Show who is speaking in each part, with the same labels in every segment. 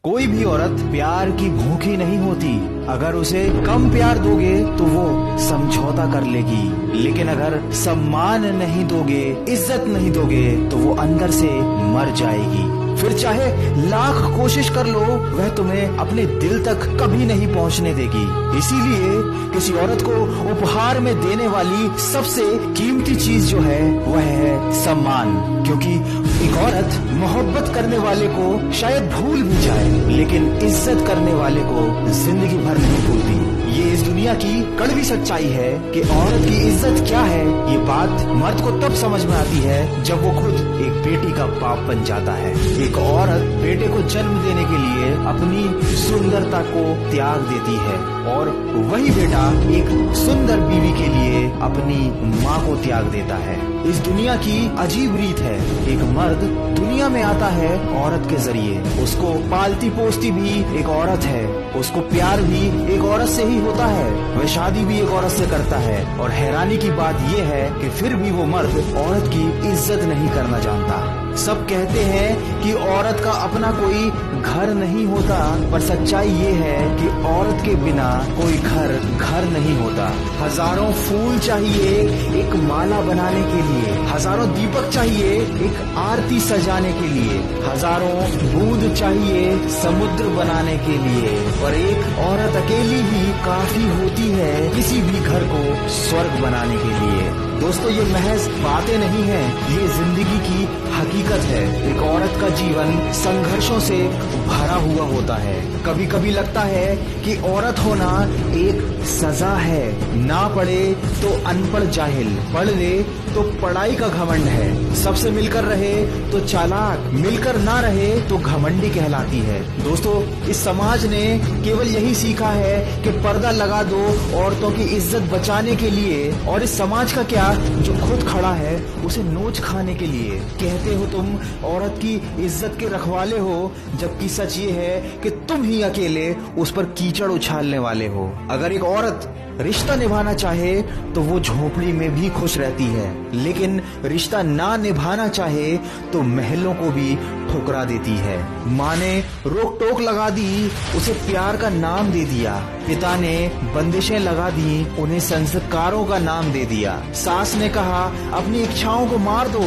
Speaker 1: कोई भी औरत प्यार की भूखी नहीं होती। अगर उसे कम प्यार दोगे तो वो समझौता कर लेगी, लेकिन अगर सम्मान नहीं दोगे, इज्जत नहीं दोगे तो वो अंदर से मर जाएगी। फिर चाहे लाख कोशिश कर लो, वह तुम्हें अपने दिल तक कभी नहीं पहुंचने देगी। इसीलिए किसी औरत को उपहार में देने वाली सबसे कीमती चीज जो है वह है सम्मान। क्योंकि एक औरत मोहब्बत करने वाले को शायद भूल भी जाए, लेकिन इज्जत करने वाले को जिंदगी भर नहीं भूलती। ये इस दुनिया की कड़वी सच्चाई है कि औरत की इज्जत क्या है। ये बात मर्द को तब समझ में आती है जब वो खुद एक बेटी का बाप बन जाता है। एक औरत बेटे को जन्म देने के लिए अपनी सुंदरता को त्याग देती है, और वही बेटा एक सुंदर बीवी के लिए अपनी माँ को त्याग देता है। इस दुनिया की अजीब रीत है, एक मर्द दुनिया में आता है औरत के जरिए। उसको पालती पोसती भी एक औरत है, उसको प्यार भी एक औरत से ही होता है, वह शादी भी एक औरत से करता है। और हैरानी की बात यह है कि फिर भी वो मर्द औरत की इज्जत नहीं करना जानता। सब कहते हैं कि औरत का अपना कोई घर नहीं होता, पर सच्चाई ये है कि औरत के बिना कोई घर नहीं होता। हजारों फूल चाहिए एक माला बनाने के लिए, हजारों दीपक चाहिए एक आरती सजाने के लिए, हजारों बूंद चाहिए समुद्र बनाने के लिए, पर एक औरत अकेली भी काफी होती है किसी भी घर को स्वर्ग बनाने के लिए। दोस्तों, ये महज बातें नहीं हैं, ये जिंदगी की हकीकत है। एक औरत का जीवन संघर्षों से भरा हुआ होता है। कभी कभी लगता है कि औरत होना एक सजा है। ना पढ़े तो अनपढ़ जाहिल, पढ़ ले तो पढ़ाई का घमंड है। सबसे मिलकर रहे तो चालाक, मिलकर ना रहे तो घमंडी कहलाती है। दोस्तों, इस समाज ने केवल यही सीखा है कि पर्दा लगा दो औरतों की इज्जत बचाने के लिए, और इस समाज का क्या जो खुद खड़ा है उसे नोच खाने के लिए। कहते हो तुम औरत की इज्जत के रखवाले हो, जबकि सच ये है कि तुम ही अकेले उस पर कीचड़ उछालने वाले हो। अगर एक औरत रिश्ता निभाना चाहे तो वो झोपड़ी में भी खुश रहती है, लेकिन रिश्ता ना निभाना चाहे तो महलों को भी ठुकरा देती है। माँ ने रोक टोक लगा दी, उसे प्यार का नाम दे दिया। पिता ने बंदिशें लगा दी, उन्हें संस्कारों का नाम दे दिया। सास ने कहा अपनी इच्छाओं को मार दो,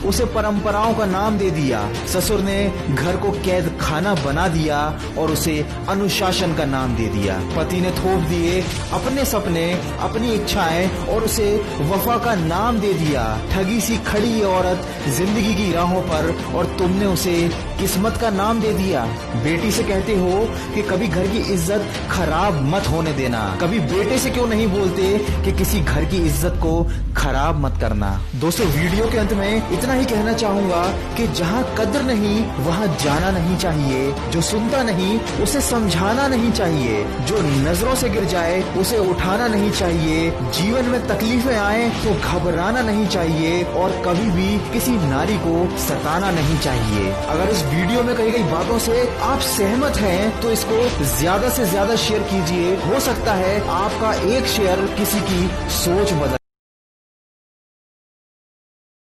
Speaker 1: उसे परंपराओं का नाम दे दिया। ससुर ने घर को कैद खाना बना दिया और उसे अनुशासन का नाम दे दिया। पति ने थोप दिए अपने सपने, अपनी इच्छाएं, और उसे वफा का नाम दे दिया। ठगी सी खड़ी ये औरत जिंदगी की राहों पर, और तुमने उसे किस्मत का नाम दे दिया। बेटी से कहते हो कि कभी घर की इज्जत खराब मत होने देना। कभी बेटे से क्यों नहीं बोलते कि किसी घर की इज्जत को खराब मत करना। दोस्तों, वीडियो के अंत में इतना ही कहना चाहूंगा कि जहाँ कद्र नहीं वहाँ जाना नहीं चाहिए। जो सुनता नहीं उसे समझाना नहीं चाहिए। जो नजरों से गिर जाए उसे उठाना नहीं चाहिए। जीवन में तकलीफें आए तो घबराना नहीं चाहिए, और कभी भी किसी नारी को सताना नहीं चाहिए। अगर इस वीडियो में कही गई बातों से आप सहमत हैं तो इसको ज्यादा से ज्यादा शेयर कीजिए। हो सकता है आपका एक शेयर किसी की सोच बदल